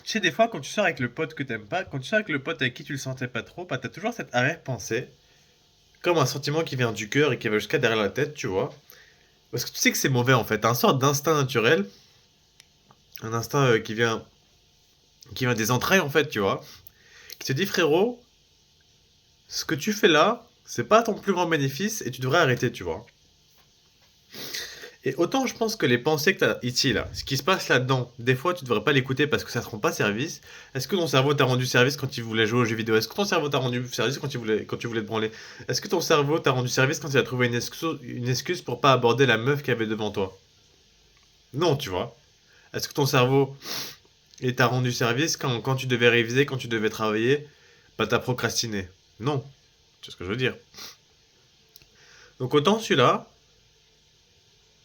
Tu sais, des fois, quand tu sors avec le pote que t'aimes pas, quand tu sors avec le pote avec qui tu le sentais pas trop, bah t'as toujours cette arrière-pensée, comme un sentiment qui vient du cœur et qui va jusqu'à derrière la tête, tu vois. Parce que tu sais que c'est mauvais en fait, t'as un sort d'instinct naturel, un instinct qui vient des entrailles en fait, tu vois, qui te dit frérot, ce que tu fais là, c'est pas ton plus grand bénéfice et tu devrais arrêter, tu vois. Et autant je pense que les pensées que t'as ici là, ce qui se passe là-dedans, des fois tu devrais pas l'écouter parce que ça te rend pas service. Est-ce que ton cerveau t'a rendu service quand il voulait jouer aux jeux vidéo? Est-ce que ton cerveau t'a rendu service quand tu voulais te branler? Est-ce que ton cerveau t'a rendu service quand il a trouvé une excuse pour pas aborder la meuf qu'il y avait devant toi? Non, tu vois. Est-ce que ton cerveau t'a rendu service quand tu devais réviser, quand tu devais travailler, bah t'as procrastiné? Non. C'est ce que je veux dire. Donc autant celui-là,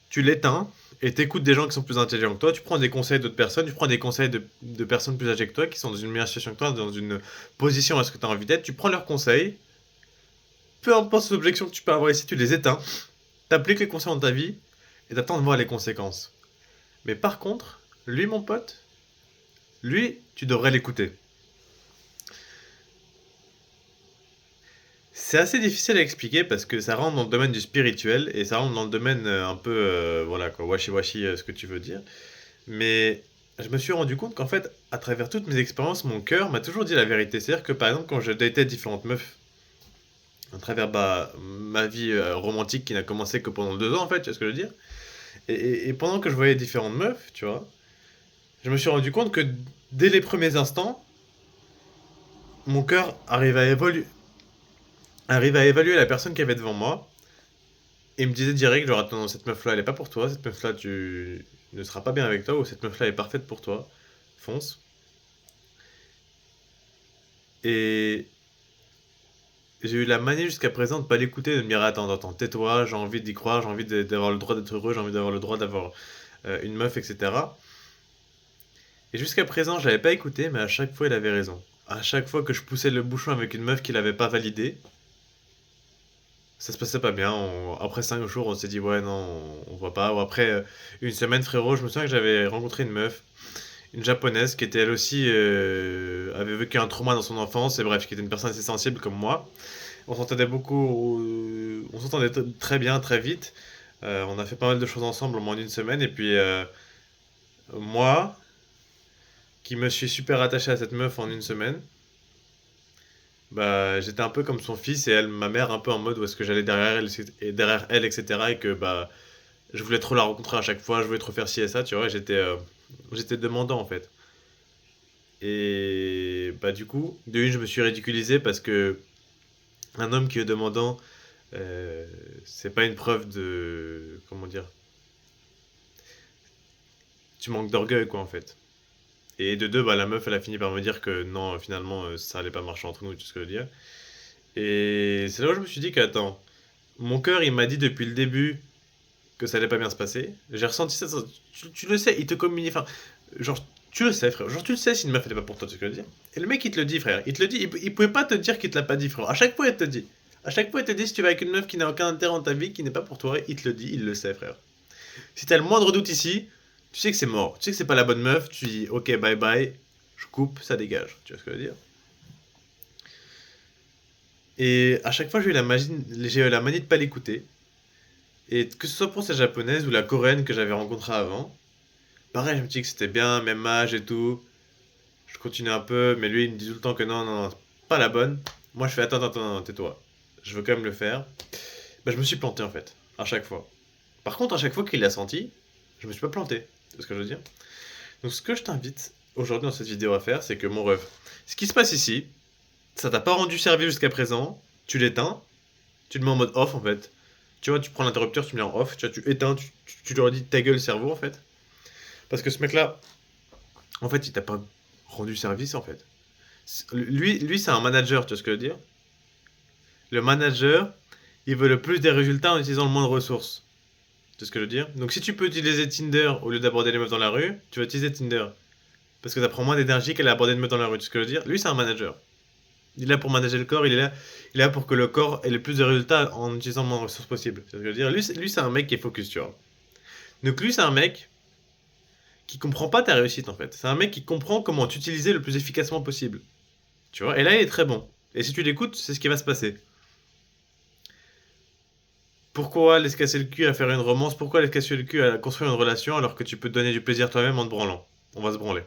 tu l'éteins et t'écoutes des gens qui sont plus intelligents que toi, tu prends des conseils d'autres personnes, tu prends des conseils de personnes plus âgées que toi, qui sont dans une meilleure situation que toi, dans une position à ce que tu as envie d'être, tu prends leurs conseils, peu importe les objections que tu peux avoir ici, tu les éteins, t'appliques les conseils dans ta vie et t'attends de voir les conséquences. Mais par contre, lui mon pote, lui, tu devrais l'écouter. C'est assez difficile à expliquer parce que ça rentre dans le domaine du spirituel et ça rentre dans le domaine un peu, voilà quoi, washi-washi, ce que tu veux dire. Mais je me suis rendu compte qu'en fait, à travers toutes mes expériences, mon cœur m'a toujours dit la vérité. C'est-à-dire que par exemple, quand je datais différentes meufs, à travers ma vie romantique qui n'a commencé que pendant 2 ans, en fait, tu vois ce que je veux dire. Et pendant que je voyais différentes meufs, tu vois, je me suis rendu compte que dès les premiers instants, mon cœur arrive à évaluer la personne qui avait devant moi et me disait direct, genre, attends, cette meuf-là, elle est pas pour toi, cette meuf-là, tu ne seras pas bien avec toi, ou cette meuf-là est parfaite pour toi, fonce. Et j'ai eu la manie jusqu'à présent de pas l'écouter, de me dire attends, attends, tais-toi, j'ai envie d'y croire, j'ai envie d'avoir le droit d'être heureux, j'ai envie d'avoir le droit d'avoir une meuf, etc. Et jusqu'à présent, je l'avais pas écouté, mais à chaque fois, il avait raison. À chaque fois que je poussais le bouchon avec une meuf qu'il avait pas validé, ça se passait pas bien. Après 5 jours, on s'est dit ouais, non, on voit pas. Ou après une semaine, frérot, je me souviens que j'avais rencontré une meuf, une japonaise, qui était elle aussi, avait vécu un trauma dans son enfance, et bref, qui était une personne assez sensible comme moi. On s'entendait beaucoup, on s'entendait très bien, très vite. On a fait pas mal de choses ensemble en moins d'une semaine. Et puis, moi, qui me suis super attaché à cette meuf en une semaine, bah, j'étais un peu comme son fils et elle, ma mère, un peu en mode où est-ce que j'allais derrière elle, etc. Et que bah, je voulais trop la rencontrer à chaque fois, je voulais trop faire ci et ça, tu vois. J'étais demandant en fait. Et bah, du coup, de une, je me suis ridiculisé parce que un homme qui est demandant, c'est pas une preuve de. Comment dire? Tu manques d'orgueil, quoi, en fait. Et de deux, bah, la meuf, elle a fini par me dire que non, finalement, ça allait pas marcher entre nous, tu sais ce que je veux dire. Et c'est là où je me suis dit qu'attends, mon cœur, il m'a dit depuis le début que ça allait pas bien se passer. J'ai ressenti ça, tu le sais, il te communique. Enfin, genre, tu le sais, frère. Genre, tu le sais si une meuf, elle est pas pour toi, tu sais ce que je veux dire. Et le mec, il te le dit, frère. Il te le dit, il pouvait pas te dire qu'il te l'a pas dit, frère. À chaque fois, il te dit. À chaque fois, il te dit si tu vas avec une meuf qui n'a aucun intérêt dans ta vie, qui n'est pas pour toi, il te le dit, il le sait, frère. Si t'as le moindre doute ici, tu sais que c'est mort. Tu sais que c'est pas la bonne meuf, tu dis ok, bye bye, je coupe, ça dégage. Tu vois ce que je veux dire? Et à chaque fois, j'ai eu la manie de pas l'écouter. Et que ce soit pour cette japonaise ou la coréenne que j'avais rencontrée avant, pareil, je me dis que c'était bien, même âge et tout. Je continue un peu, mais lui, il me dit tout le temps que non, non, non, pas la bonne. Moi, je fais attends, attends, attends, tais-toi. Je veux quand même le faire. Bah, je me suis planté en fait, à chaque fois. Par contre, à chaque fois qu'il l'a senti, je me suis pas planté. C'est ce que je veux dire? Donc ce que je t'invite aujourd'hui dans cette vidéo à faire, c'est que mon rêve, ce qui se passe ici, ça t'a pas rendu service jusqu'à présent, tu l'éteins, tu le mets en mode off en fait. Tu vois, tu prends l'interrupteur, tu le mets en off, tu vois, tu éteins, tu leur dis ta gueule cerveau en fait. Parce que ce mec-là, en fait, il t'a pas rendu service en fait. Lui c'est un manager, tu vois ce que je veux dire? Le manager, il veut le plus des résultats en utilisant le moins de ressources. Tu vois ce que je veux dire? Donc si tu peux utiliser Tinder au lieu d'aborder les meufs dans la rue, tu vas utiliser Tinder. Parce que ça prend moins d'énergie qu'elle a abordé de mettre dans la rue, tu sais ce que je veux dire? Lui, c'est un manager. Il est là pour manager le corps, il est là pour que le corps ait le plus de résultats en utilisant le moins de ressources possible. Tu sais ce que je veux dire? Lui, c'est un mec qui est focus, tu vois. Donc lui, c'est un mec qui comprend pas ta réussite en fait. C'est un mec qui comprend comment t'utiliser le plus efficacement possible. Tu vois, et là il est très bon. Et si tu l'écoutes, c'est ce qui va se passer. Pourquoi aller se casser le cul à faire une romance? Pourquoi aller se casser le cul à construire une relation alors que tu peux te donner du plaisir toi-même en te branlant? On va se branler.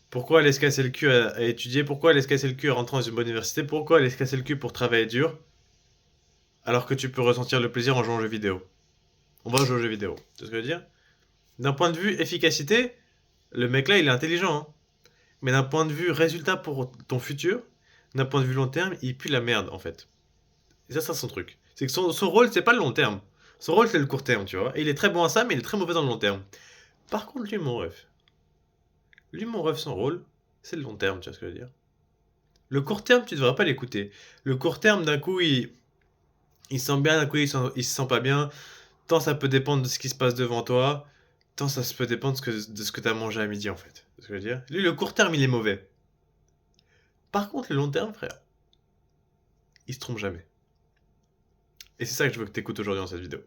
Pourquoi aller se casser le cul à étudier? Pourquoi aller se casser le cul à rentrer dans une bonne université? Pourquoi aller se casser le cul pour travailler dur alors que tu peux ressentir le plaisir en jouant aux jeux vidéo? On va jouer aux jeux vidéo. C'est ce que je veux dire? D'un point de vue efficacité, le mec là il est intelligent, hein. Mais d'un point de vue résultat pour ton futur, d'un point de vue long terme, il pue la merde en fait. Et ça, c'est son truc. C'est que son rôle, c'est pas le long terme. Son rôle, c'est le court terme, tu vois. Et il est très bon à ça, mais il est très mauvais dans le long terme. Par contre, lui, mon ref, son rôle, c'est le long terme, tu vois ce que je veux dire. Le court terme, tu devrais pas l'écouter. Le court terme, d'un coup, il se sent bien, d'un coup, il se sent pas bien. Tant ça peut dépendre de ce qui se passe devant toi, tant ça peut dépendre de ce que t'as mangé à midi, en fait. C'est ce que je veux dire. Lui, le court terme, il est mauvais. Par contre, le long terme, frère, il se trompe jamais. Et c'est ça que je veux que t'écoutes aujourd'hui dans cette vidéo.